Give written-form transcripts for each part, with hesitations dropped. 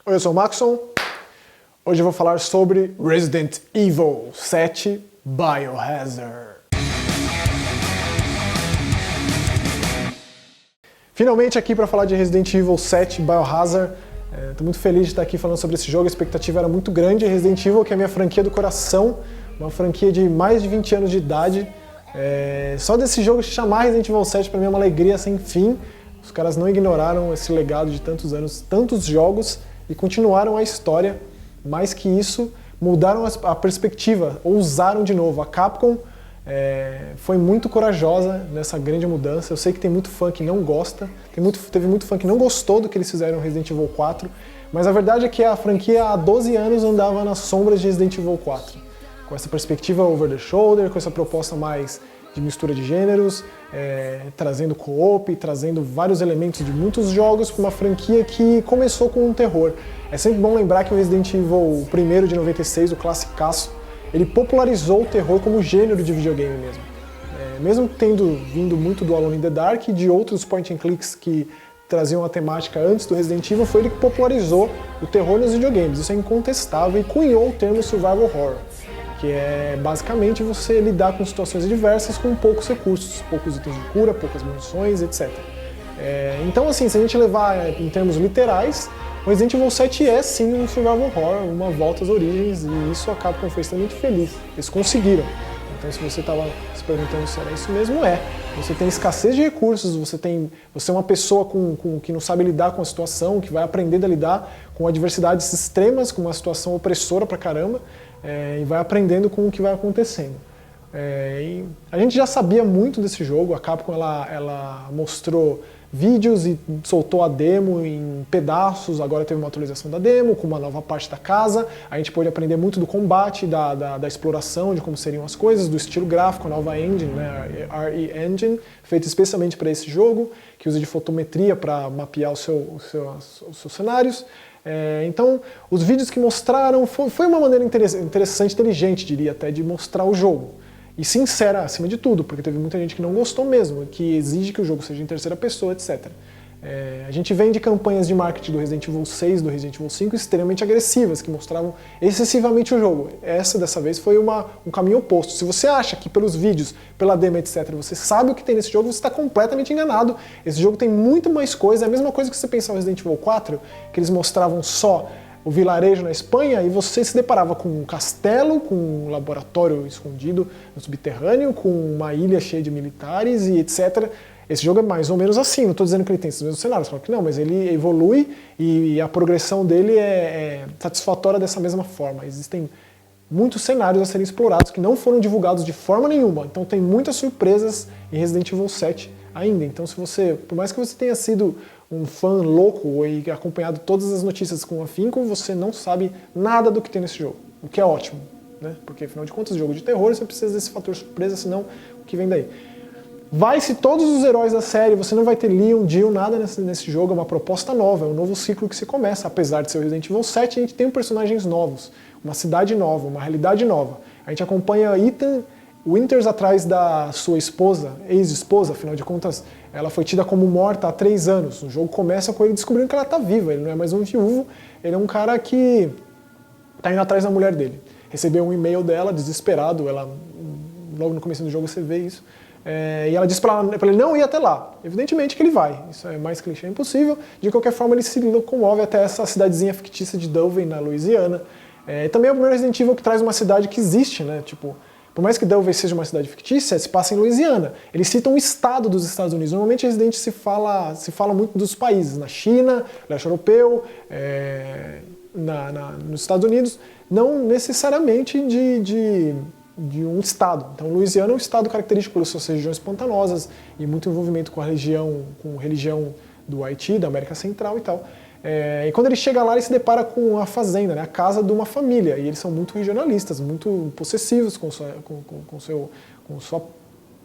Oi, eu sou o Maxon. Hoje eu vou falar sobre Resident Evil 7 Biohazard. Finalmente aqui para falar de Resident Evil 7 Biohazard. Estou muito feliz de estar aqui falando sobre esse jogo, a expectativa era muito grande. Resident Evil, que é a minha franquia do coração, uma franquia de mais de 20 anos de idade. Só desse jogo se chamar Resident Evil 7 para mim é uma alegria sem fim. Os caras não ignoraram esse legado de tantos anos, tantos jogos, e continuaram a história. Mais que isso, mudaram a perspectiva, ousaram de novo. A Capcom foi muito corajosa nessa grande mudança. Eu sei que tem muito fã que não gosta, teve muito fã que não gostou do que eles fizeram no Resident Evil 4, mas a verdade é que a franquia há 12 anos andava nas sombras de Resident Evil 4. Com essa perspectiva over the shoulder, com essa proposta mais de mistura de gêneros, trazendo co-op, trazendo vários elementos de muitos jogos para uma franquia que começou com um terror. É sempre bom lembrar que o Resident Evil, o primeiro de 96, o classicaço, ele popularizou o terror como gênero de videogame mesmo. Mesmo tendo vindo muito do Alone in the Dark e de outros point and clicks que traziam a temática antes do Resident Evil, foi ele que popularizou o terror nos videogames. Isso é incontestável e cunhou o termo survival horror, que é basicamente você lidar com situações adversas com poucos recursos, poucos itens de cura, poucas munições, etc. Então, assim, se a gente levar em termos literais, o Resident Evil 7 é sim um survival horror, uma volta às origens, e isso a Capcom foi extremamente feliz. Eles conseguiram. Então, se você estava se perguntando se era isso mesmo, Você tem escassez de recursos, você é uma pessoa que não sabe lidar com a situação, que vai aprender a lidar com adversidades extremas, com uma situação opressora pra caramba, e vai aprendendo com o que vai acontecendo. E a gente já sabia muito desse jogo, a Capcom ela mostrou vídeos e soltou a demo em pedaços, agora teve uma atualização da demo, com uma nova parte da casa, a gente pôde aprender muito do combate, da exploração, de como seriam as coisas, do estilo gráfico, a nova engine, né, a RE Engine, feita especialmente para esse jogo, que usa de fotometria para mapear os seus cenários. Então, os vídeos que mostraram foi uma maneira interessante, inteligente, diria até, de mostrar o jogo. E sincera, acima de tudo, porque teve muita gente que não gostou mesmo, que exige que o jogo seja em terceira pessoa, etc. A gente vem de campanhas de marketing do Resident Evil 6, do Resident Evil 5, extremamente agressivas, que mostravam excessivamente o jogo. Dessa vez, foi um caminho oposto. Se você acha que pelos vídeos, pela demo, etc., você sabe o que tem nesse jogo, você está completamente enganado. Esse jogo tem muito mais coisa, é a mesma coisa que você pensar no Resident Evil 4, que eles mostravam só o vilarejo na Espanha e você se deparava com um castelo, com um laboratório escondido no subterrâneo, com uma ilha cheia de militares e etc. Esse jogo é mais ou menos assim, não estou dizendo que ele tem esses mesmos cenários, claro que não, mas ele evolui e a progressão dele é satisfatória dessa mesma forma. Existem muitos cenários a serem explorados que não foram divulgados de forma nenhuma, então tem muitas surpresas em Resident Evil 7 ainda. Então, por mais que você tenha sido um fã louco e acompanhado todas as notícias com afinco, você não sabe nada do que tem nesse jogo, o que é ótimo, né? Porque afinal de contas, jogo de terror, você precisa desse fator surpresa, senão o que vem daí? Vai-se todos os heróis da série, você não vai ter Leon, Jill, nada nesse jogo, é uma proposta nova, é um novo ciclo que se começa. Apesar de ser o Resident Evil 7, a gente tem personagens novos, uma cidade nova, uma realidade nova. A gente acompanha Ethan Winters atrás da sua esposa, ex-esposa, afinal de contas, ela foi tida como morta há 3 anos. O jogo começa com ele descobrindo que ela está viva, ele não é mais um viúvo, ele é um cara que está indo atrás da mulher dele. Recebeu um e-mail dela, desesperado, logo no começo do jogo você vê isso, e ela disse para ele não ir até lá. Evidentemente que ele vai, isso é mais clichê impossível. De qualquer forma, ele se locomove até essa cidadezinha fictícia de Dulvey, na Louisiana. E também é o primeiro Resident Evil que traz uma cidade que existe, né? Tipo, por mais que Dulvey seja uma cidade fictícia, se passa em Louisiana. Eles citam um estado dos Estados Unidos. Normalmente Resident se fala muito dos países, na China, leste europeu, nos Estados Unidos, não necessariamente de um estado. Então, Louisiana é um estado característico pelas suas regiões pantanosas e muito envolvimento com religião do Haiti, da América Central e tal. E quando ele chega lá, ele se depara com a fazenda, né, a casa de uma família, e eles são muito regionalistas, muito possessivos com sua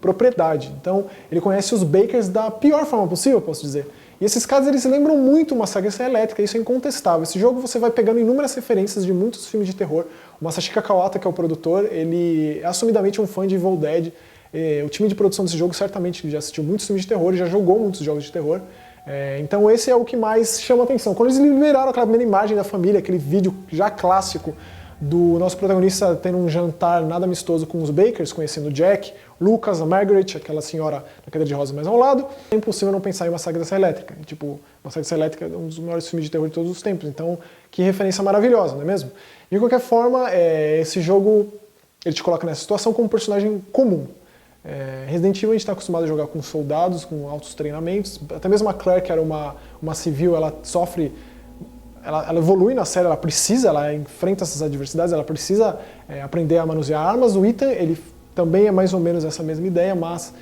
propriedade. Então, ele conhece os Bakers da pior forma possível, posso dizer. E esses caras, eles lembram muito uma saga elétrica, isso é incontestável. Esse jogo você vai pegando inúmeras referências de muitos filmes de terror. O Masashika Kawata, que é o produtor, ele é assumidamente um fã de Evil Dead. O time de produção desse jogo certamente já assistiu muitos filmes de terror, já jogou muitos jogos de terror. Então esse é o que mais chama atenção. Quando eles liberaram aquela primeira imagem da família, aquele vídeo já clássico do nosso protagonista tendo um jantar nada amistoso com os Bakers, conhecendo o Jack, Lucas, a Margaret, aquela senhora na cadeira de rosa mais ao lado, é impossível não pensar em Massacre da Serra Elétrica. Tipo, Massacre da Serra Elétrica é um dos maiores filmes de terror de todos os tempos, então que referência maravilhosa, não é mesmo? De qualquer forma, esse jogo ele te coloca nessa situação como um personagem comum. Resident Evil a gente está acostumado a jogar com soldados, com altos treinamentos, até mesmo a Claire, que era uma civil, ela sofre... Ela evolui na série, ela enfrenta essas adversidades, ela precisa aprender a manusear armas. O Ethan, ele também é mais ou menos essa mesma ideia, mas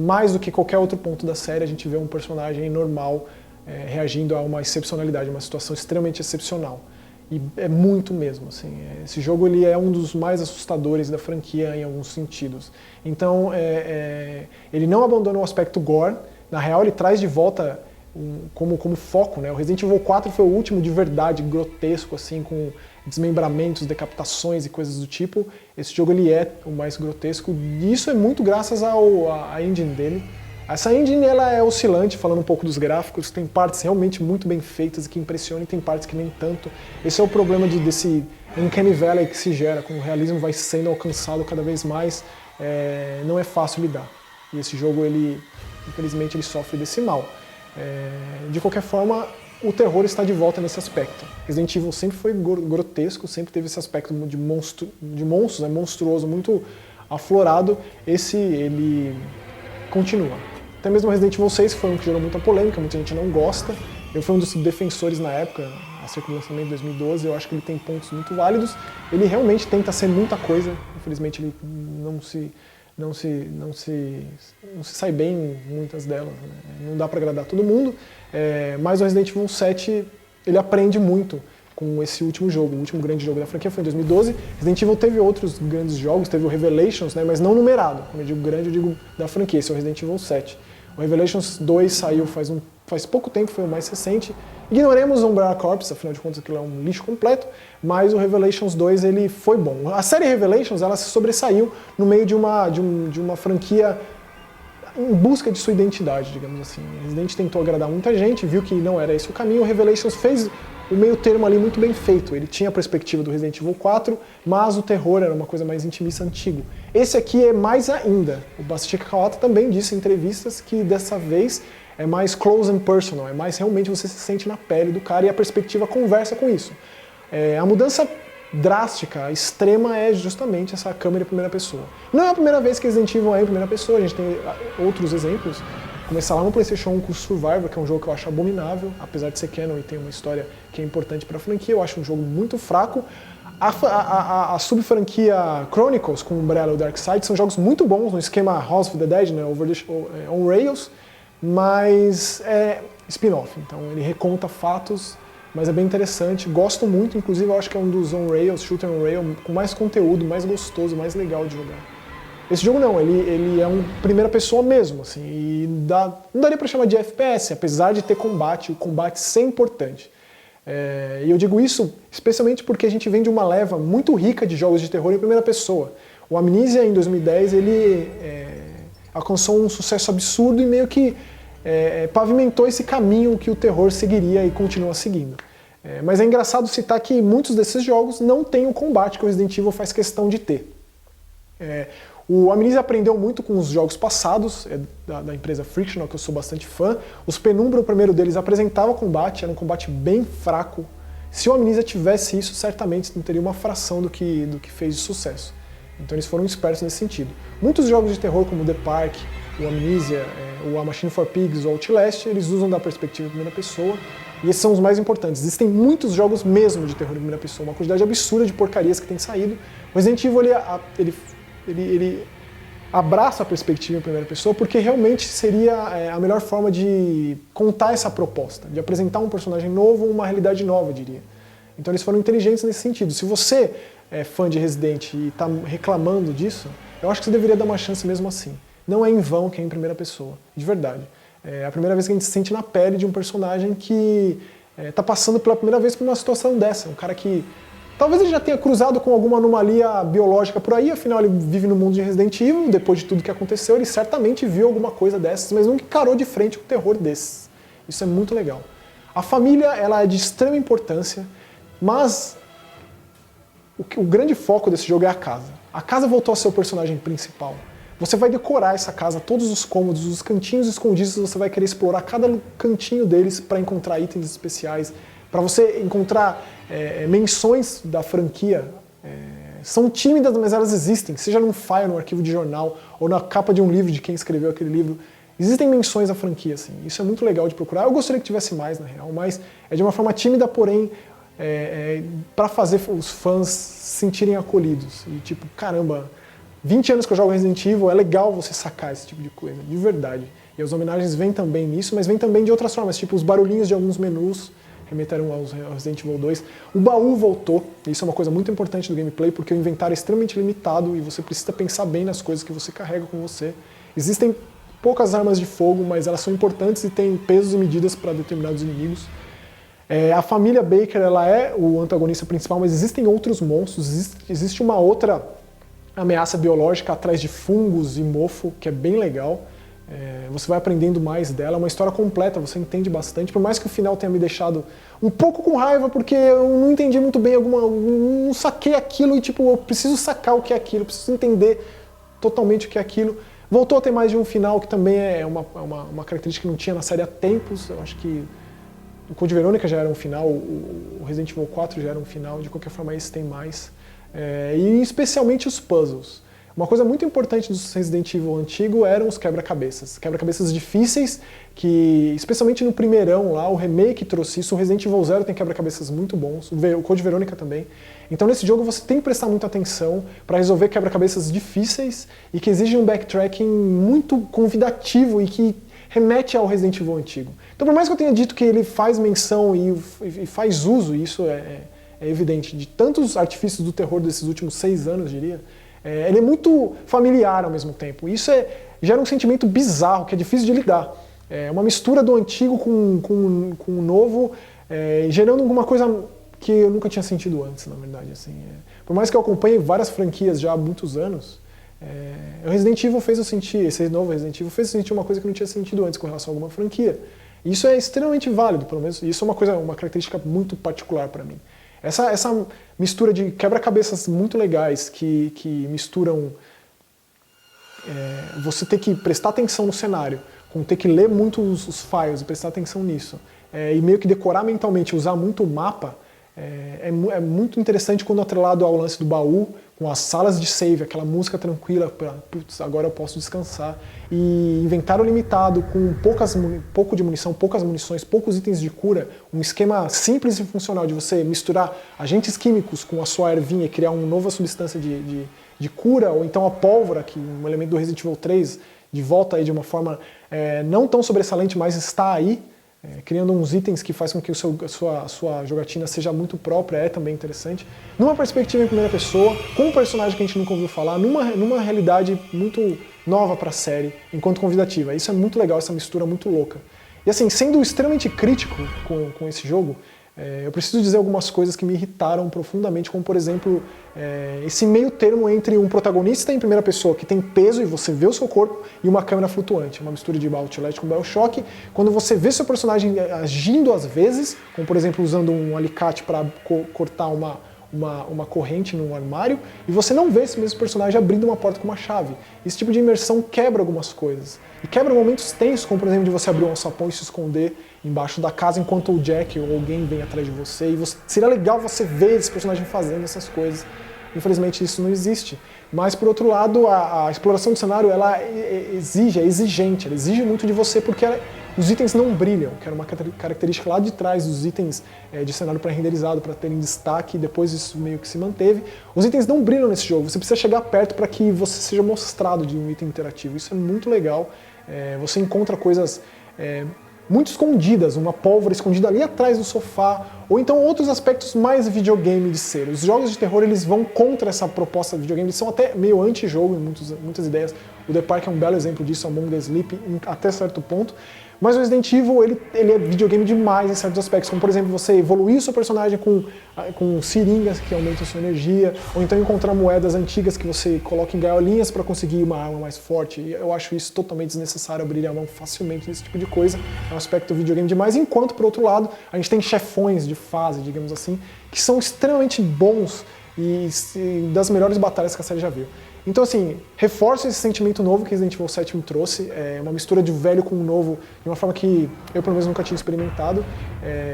mais do que qualquer outro ponto da série, a gente vê um personagem normal reagindo a uma excepcionalidade, uma situação extremamente excepcional. E é muito mesmo, assim. Esse jogo ele é um dos mais assustadores da franquia em alguns sentidos. Então, ele não abandona o aspecto gore, na real ele traz de volta como foco, né? O Resident Evil 4 foi o último de verdade grotesco, assim, com desmembramentos, decapitações e coisas do tipo. Esse jogo ele é o mais grotesco, e isso é muito graças à engine dele. Essa engine ela é oscilante, falando um pouco dos gráficos, tem partes realmente muito bem feitas e que impressionam, e tem partes que nem tanto. Esse é o problema desse Uncanny Valley que se gera, quando o realismo vai sendo alcançado cada vez mais, não é fácil lidar. E esse jogo, infelizmente, ele sofre desse mal. De qualquer forma, o terror está de volta nesse aspecto. Resident Evil sempre foi grotesco, sempre teve esse aspecto de monstros, né, monstruoso, muito aflorado. Esse, ele continua. Até mesmo Resident Evil 6 foi um que gerou muita polêmica, muita gente não gosta. Eu fui um dos defensores na época, acerca do lançamento de 2012, eu acho que ele tem pontos muito válidos. Ele realmente tenta ser muita coisa, infelizmente ele não se sai bem em muitas delas, né? Não dá para agradar todo mundo, mas o Resident Evil 7 ele aprende muito com esse último jogo. O último grande jogo da franquia foi em 2012. Resident Evil teve outros grandes jogos, teve o Revelations, né, mas não numerado. Quando eu digo grande, eu digo da franquia, esse é o Resident Evil 7. O Revelations 2 saiu faz pouco tempo, foi o mais recente. Ignoremos o Umbrella Corps, afinal de contas aquilo é um lixo completo, mas o Revelations 2 ele foi bom. A série Revelations ela se sobressaiu no meio de uma franquia em busca de sua identidade, digamos assim. O Resident tentou agradar muita gente, viu que não era esse o caminho, o Revelations fez o meio termo ali muito bem feito. Ele tinha a perspectiva do Resident Evil 4, mas o terror era uma coisa mais intimista, antigo. Esse aqui é mais ainda. O Bastian Kawata também disse em entrevistas que dessa vez é mais close and personal, é mais realmente você se sente na pele do cara e a perspectiva conversa com isso. A mudança drástica, extrema, é justamente essa câmera em primeira pessoa. Não é a primeira vez que Resident Evil é em primeira pessoa, a gente tem outros exemplos. Começar lá no PlayStation 1 com Survivor, que é um jogo que eu acho abominável, apesar de ser canon e ter uma história que é importante para a franquia, eu acho um jogo muito fraco. A sub-franquia Chronicles com Umbrella e Darkseid são jogos muito bons no esquema House of the Dead, né, on Rails, mas é spin-off, então ele reconta fatos, mas é bem interessante, gosto muito, inclusive eu acho que é um dos on Rails, shooter on rail, com mais conteúdo, mais gostoso, mais legal de jogar. Esse jogo não, ele é um primeira pessoa mesmo, assim, e não daria pra chamar de FPS, apesar de ter combate, o combate ser importante. E eu digo isso especialmente porque a gente vem de uma leva muito rica de jogos de terror em primeira pessoa. O Amnesia, em 2010, ele alcançou um sucesso absurdo e meio que pavimentou esse caminho que o terror seguiria e continua seguindo. Mas é engraçado citar que muitos desses jogos não têm o combate que o Resident Evil faz questão de ter. O Amnesia aprendeu muito com os jogos passados, da empresa Frictional, que eu sou bastante fã. Os Penumbra, o primeiro deles, apresentava combate, era um combate bem fraco. Se o Amnesia tivesse isso, certamente não teria uma fração do que fez de sucesso. Então eles foram espertos nesse sentido. Muitos jogos de terror, como The Park, o Amnesia, o A Machine for Pigs, o Outlast, eles usam da perspectiva em primeira pessoa, e esses são os mais importantes. Existem muitos jogos mesmo de terror em primeira pessoa, uma quantidade absurda de porcarias que tem saído. O Resident Evil, ele abraça a perspectiva em primeira pessoa porque realmente seria a melhor forma de contar essa proposta, de apresentar um personagem novo, uma realidade nova, eu diria. Então eles foram inteligentes nesse sentido. Se você é fã de Resident e está reclamando disso, eu acho que você deveria dar uma chance mesmo assim. Não é em vão que é em primeira pessoa, de verdade. É a primeira vez que a gente se sente na pele de um personagem que está passando pela primeira vez por uma situação dessa. Um cara que talvez ele já tenha cruzado com alguma anomalia biológica por aí, afinal ele vive no mundo de Resident Evil, depois de tudo que aconteceu, ele certamente viu alguma coisa dessas, mas nunca encarou de frente um terror desses. Isso é muito legal. A família, ela é de extrema importância, mas o grande foco desse jogo é a casa. A casa voltou a ser o personagem principal. Você vai decorar essa casa, todos os cômodos, os cantinhos escondidos, você vai querer explorar cada cantinho deles para encontrar itens especiais, para você encontrar menções da franquia. São tímidas, mas elas existem, seja num file, num arquivo de jornal, ou na capa de um livro de quem escreveu aquele livro. Existem menções à franquia, assim. Isso é muito legal de procurar. Eu gostaria que tivesse mais, na real, mas é de uma forma tímida, porém, para fazer os fãs se sentirem acolhidos. E tipo, caramba, 20 anos que eu jogo Resident Evil, é legal você sacar esse tipo de coisa, de verdade. E as homenagens vêm também nisso, mas vêm também de outras formas, tipo os barulhinhos de alguns menus remeteram ao Resident Evil 2. O baú voltou, e isso é uma coisa muito importante do gameplay, porque o inventário é extremamente limitado e você precisa pensar bem nas coisas que você carrega com você. Existem poucas armas de fogo, mas elas são importantes e têm pesos e medidas para determinados inimigos. A família Baker, ela é o antagonista principal, mas existem outros monstros, existe uma outra ameaça biológica atrás de fungos e mofo, que é bem legal. Você vai aprendendo mais dela, é uma história completa, você entende bastante, por mais que o final tenha me deixado um pouco com raiva, porque eu não entendi muito bem não saquei aquilo e tipo, eu preciso sacar o que é aquilo, preciso entender totalmente o que é aquilo. Voltou a ter mais de um final, que também é uma característica que não tinha na série há tempos. Eu acho que o Code Verônica já era um final, o Resident Evil 4 já era um final, de qualquer forma esse tem mais. E especialmente os puzzles. Uma coisa muito importante dos Resident Evil antigo eram os quebra-cabeças. Quebra-cabeças difíceis, que especialmente no primeirão lá, o remake trouxe isso. O Resident Evil 0 tem quebra-cabeças muito bons, o Code Verônica também. Então nesse jogo você tem que prestar muita atenção para resolver quebra-cabeças difíceis e que exigem um backtracking muito convidativo e que remete ao Resident Evil antigo. Então por mais que eu tenha dito que ele faz menção e faz uso, e isso é evidente, de tantos artifícios do terror desses últimos 6 anos, diria, ele é muito familiar ao mesmo tempo. Isso gera um sentimento bizarro, que é difícil de lidar. É uma mistura do antigo com o novo, gerando alguma coisa que eu nunca tinha sentido antes, na verdade. Assim, por mais que eu acompanhe várias franquias já há muitos anos, o Resident Evil fez eu sentir, esse novo Resident Evil fez eu sentir uma coisa que eu não tinha sentido antes com relação a alguma franquia. E isso é extremamente válido, pelo menos. Isso é uma característica muito particular para mim. Essa mistura de quebra-cabeças muito legais que misturam você ter que prestar atenção no cenário, com ter que ler muito os files e prestar atenção nisso, e meio que decorar mentalmente, usar muito o mapa, é muito interessante quando atrelado ao lance do baú, com as salas de save, aquela música tranquila, putz, agora eu posso descansar. E inventário limitado, com pouco de munição, poucas munições, poucos itens de cura, um esquema simples e funcional de você misturar agentes químicos com a sua ervinha e criar uma nova substância de cura, ou então a pólvora, que é um elemento do Resident Evil 3, de volta aí de uma forma não tão sobressalente, mas está aí, criando uns itens que faz com que a sua jogatina seja muito própria, é também interessante. Numa perspectiva em primeira pessoa, com um personagem que a gente nunca ouviu falar, numa realidade muito nova para a série, enquanto convidativa. Isso é muito legal, essa mistura muito louca. E assim, sendo extremamente crítico com esse jogo, eu preciso dizer algumas coisas que me irritaram profundamente, como por exemplo, esse meio termo entre um protagonista em primeira pessoa que tem peso e você vê o seu corpo e uma câmera flutuante, uma mistura de Outlast com BioShock, quando você vê seu personagem agindo às vezes, como por exemplo usando um alicate para cortar uma corrente num armário, e você não vê esse mesmo personagem abrindo uma porta com uma chave. Esse tipo de imersão quebra algumas coisas. E quebra momentos tensos, como por exemplo de você abrir um alçapão e se esconder embaixo da casa enquanto o Jack ou alguém vem atrás de você. E seria legal você ver esse personagem fazendo essas coisas. Infelizmente isso não existe. Mas por outro lado, a exploração do cenário ela é exigente, ela exige muito de você porque os itens não brilham, que era uma característica lá de trás dos itens de cenário pré-renderizado para terem destaque, e depois isso meio que se manteve. Os itens não brilham nesse jogo, você precisa chegar perto para que você seja mostrado de um item interativo. Isso é muito legal. Você encontra coisas muito escondidas, uma pólvora escondida ali atrás do sofá, ou então outros aspectos mais videogame de ser. Os jogos de terror, eles vão contra essa proposta de videogame, eles são até meio anti-jogo em muitas ideias. O The Park é um belo exemplo disso, Among the Sleep, até certo ponto. Mas o Resident Evil, ele é videogame demais em certos aspectos, como por exemplo, você evoluir o seu personagem com seringas que aumentam a sua energia, ou então encontrar moedas antigas que você coloca em gaiolinhas para conseguir uma arma mais forte. E eu acho isso totalmente desnecessário, abrir a mão facilmente nesse tipo de coisa. É um aspecto videogame demais, enquanto, por outro lado, a gente tem chefões de fase, digamos assim, que são extremamente bons e das melhores batalhas que a série já viu. Então, assim, reforça esse sentimento novo que Resident Evil 7 me trouxe, uma mistura de velho com novo, de uma forma que eu, pelo menos, nunca tinha experimentado.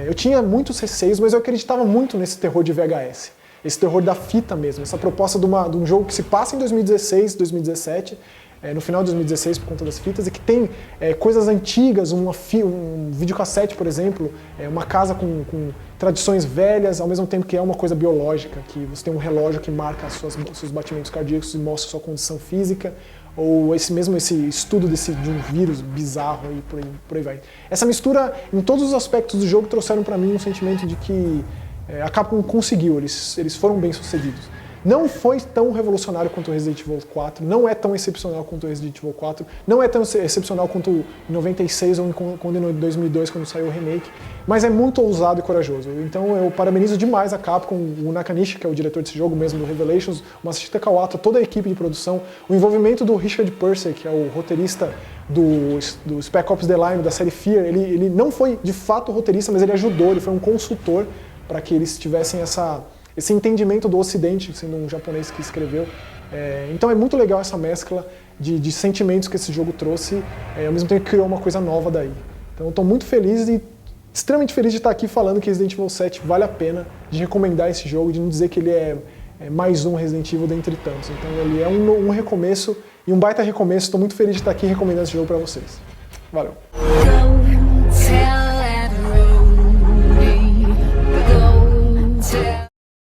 Eu tinha muitos receios, mas eu acreditava muito nesse terror de VHS, esse terror da fita mesmo, essa proposta de um jogo que se passa em 2016, 2017, no final de 2016 por conta das fitas, e que tem coisas antigas, um videocassete, por exemplo, uma casa com tradições velhas, ao mesmo tempo que é uma coisa biológica, que você tem um relógio que marca seus batimentos cardíacos e mostra sua condição física, ou esse estudo de um vírus bizarro e por aí vai. Essa mistura, em todos os aspectos do jogo, trouxeram para mim um sentimento de que a Capcom conseguiu, eles foram bem sucedidos. Não foi tão revolucionário quanto o Resident Evil 4, não é tão excepcional quanto o Resident Evil 4, não é tão excepcional quanto em 96 ou em 2002, quando saiu o remake, mas é muito ousado e corajoso. Então eu parabenizo demais a Capcom, o Nakanishi, que é o diretor desse jogo mesmo, do Revelations, o Masahito Kawata, toda a equipe de produção, o envolvimento do Richard Purcell, que é o roteirista do Spec Ops The Line, da série Fear. Ele não foi de fato roteirista, mas ele ajudou, ele foi um consultor para que eles tivessem esse entendimento do Ocidente, sendo um japonês que escreveu. Então é muito legal essa mescla de sentimentos que esse jogo trouxe, ao mesmo tempo que criou uma coisa nova daí. Então eu estou muito feliz e extremamente feliz de estar aqui falando que Resident Evil 7 vale a pena, de recomendar esse jogo, de não dizer que ele é mais um Resident Evil dentre tantos. Então ele é um recomeço, e um baita recomeço. Estou muito feliz de estar aqui recomendando esse jogo para vocês. Valeu!